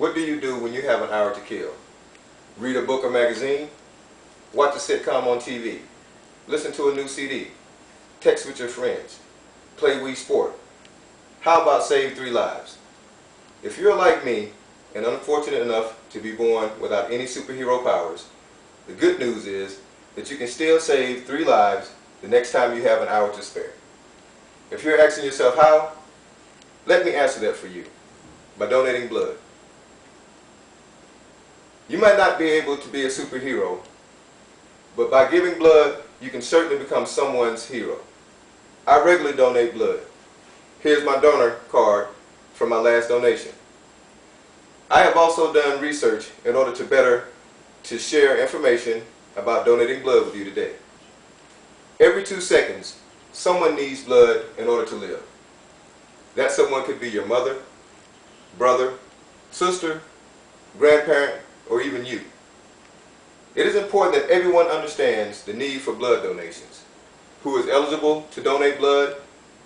What do you do when you have an hour to kill? Read a book or magazine? Watch a sitcom on TV? Listen to a new CD? Text with your friends? Play Wii Sport? How about save 3 lives? If you're like me and unfortunate enough to be born without any superhero powers, the good news is that you can still save 3 lives the next time you have an hour to spare. If you're asking yourself how, let me answer that for you, by donating blood. You might not be able to be a superhero, but by giving blood, you can certainly become someone's hero. I regularly donate blood. Here's my donor card from my last donation. I have also done research in order to share information about donating blood with you today. Every 2 seconds, someone needs blood in order to live. That someone could be your mother, brother, sister, grandparent, or even you. It is important that everyone understands the need for blood donations, who is eligible to donate blood,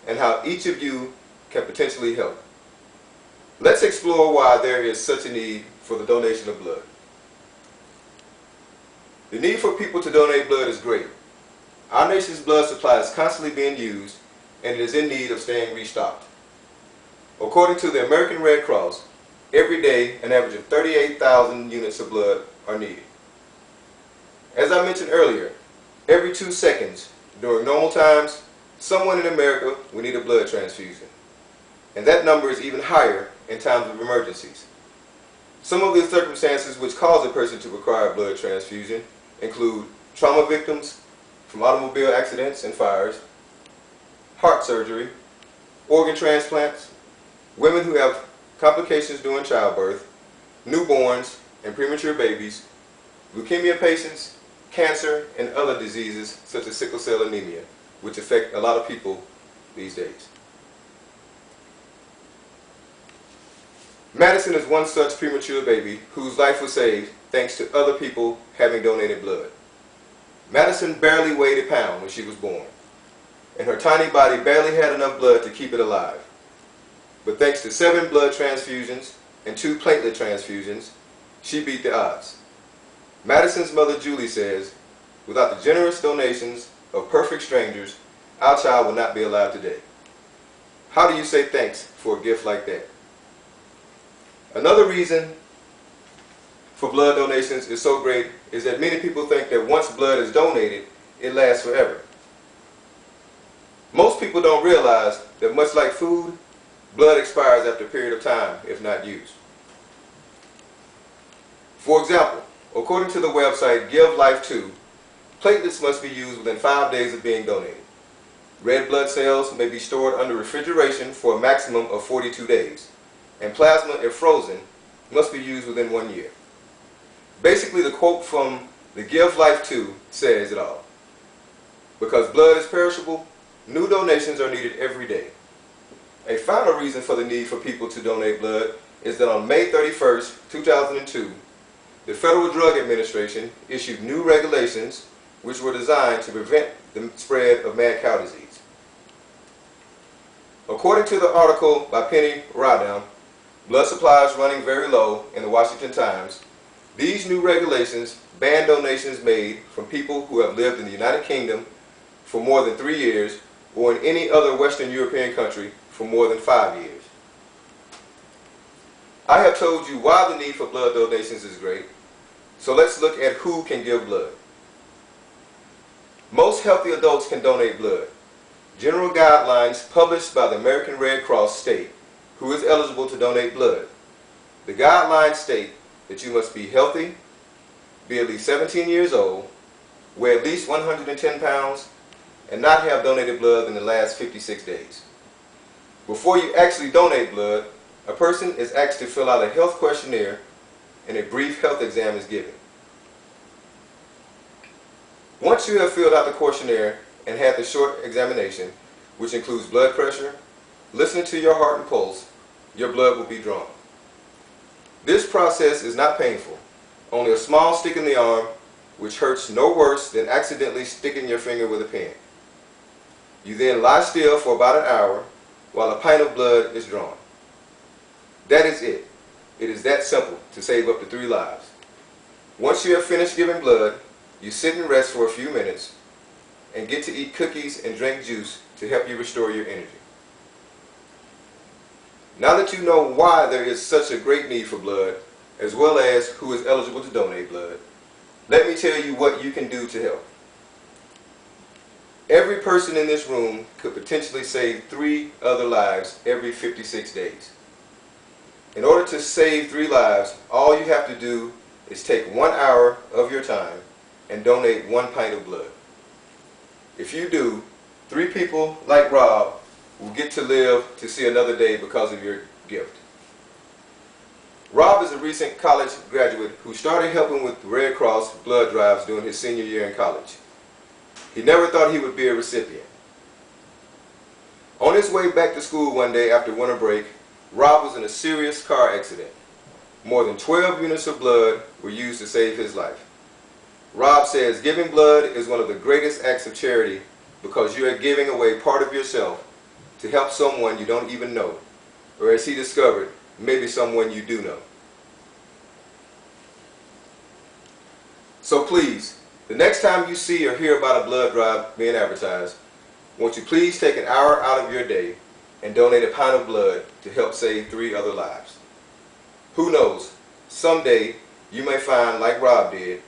and how each of you can potentially help. Let's explore why there is such a need for the donation of blood. The need for people to donate blood is great. Our nation's blood supply is constantly being used, and it is in need of staying restocked. According to the American Red Cross, every day an average of 38,000 units of blood are needed. As I mentioned earlier, every 2 seconds during normal times, someone in America will need a blood transfusion. And that number is even higher in times of emergencies. Some of the circumstances which cause a person to require a blood transfusion include trauma victims from automobile accidents and fires, heart surgery, organ transplants, women who have complications during childbirth, newborns and premature babies, leukemia patients, cancer, and other diseases such as sickle cell anemia, which affect a lot of people these days. Madison is one such premature baby whose life was saved thanks to other people having donated blood. Madison barely weighed a pound when she was born, and her tiny body barely had enough blood to keep it alive. But thanks to 7 blood transfusions and 2 platelet transfusions, she beat the odds. Madison's mother Julie says, "Without the generous donations of perfect strangers, our child would not be alive today." How do you say thanks for a gift like that? Another reason for blood donations is so great is that many people think that once blood is donated, it lasts forever. Most people don't realize that much like food, blood expires after a period of time if not used. For example, according to the website Give Life 2, platelets must be used within 5 days of being donated. Red blood cells may be stored under refrigeration for a maximum of 42 days, and plasma, if frozen, must be used within 1 year. Basically, the quote from the Give Life 2 says it all. Because blood is perishable, new donations are needed every day. A final reason for the need for people to donate blood is that on May 31st, 2002, the Federal Drug Administration issued new regulations which were designed to prevent the spread of mad cow disease. According to the article by Penny Rodham, Blood Supplies Running Very Low in the Washington Times, these new regulations ban donations made from people who have lived in the United Kingdom for more than 3 years or in any other Western European country for more than 5 years. I have told you why the need for blood donations is great, so let's look at who can give blood. Most healthy adults can donate blood. General guidelines published by the American Red Cross state who is eligible to donate blood. The guidelines state that you must be healthy, be at least 17 years old, weigh at least 110 pounds, and not have donated blood in the last 56 days. Before you actually donate blood, a person is asked to fill out a health questionnaire and a brief health exam is given. Once you have filled out the questionnaire and had the short examination, which includes blood pressure, listening to your heart and pulse, your blood will be drawn. This process is not painful, only a small stick in the arm, which hurts no worse than accidentally sticking your finger with a pen. You then lie still for about an hour while a pint of blood is drawn. That is it. It is that simple to save up to 3 lives. Once you have finished giving blood, you sit and rest for a few minutes and get to eat cookies and drink juice to help you restore your energy. Now that you know why there is such a great need for blood, as well as who is eligible to donate blood, let me tell you what you can do to help. Every person in this room could potentially save 3 other lives every 56 days. In order to save 3 lives, all you have to do is take 1 hour of your time and donate 1 pint of blood. If you do, 3 people like Rob will get to live to see another day because of your gift. Rob is a recent college graduate who started helping with Red Cross blood drives during his senior year in college. He never thought he would be a recipient. On his way back to school one day after winter break, Rob was in a serious car accident. More than 12 units of blood were used to save his life. Rob says giving blood is one of the greatest acts of charity because you are giving away part of yourself to help someone you don't even know, or as he discovered, maybe someone you do know. So please, the next time you see or hear about a blood drive being advertised, won't you please take an hour out of your day and donate a pint of blood to help save 3 other lives. Who knows, someday you may find, like Rob did,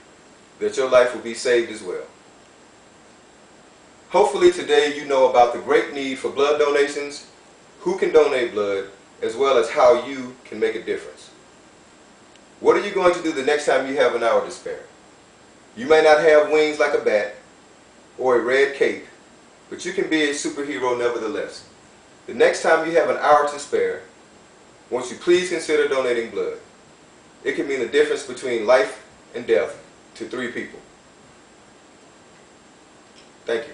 that your life will be saved as well. Hopefully today you know about the great need for blood donations, who can donate blood, as well as how you can make a difference. What are you going to do the next time you have an hour to spare? You may not have wings like a bat or a red cape, but you can be a superhero nevertheless. The next time you have an hour to spare, won't you please consider donating blood? It can mean the difference between life and death to 3 people. Thank you.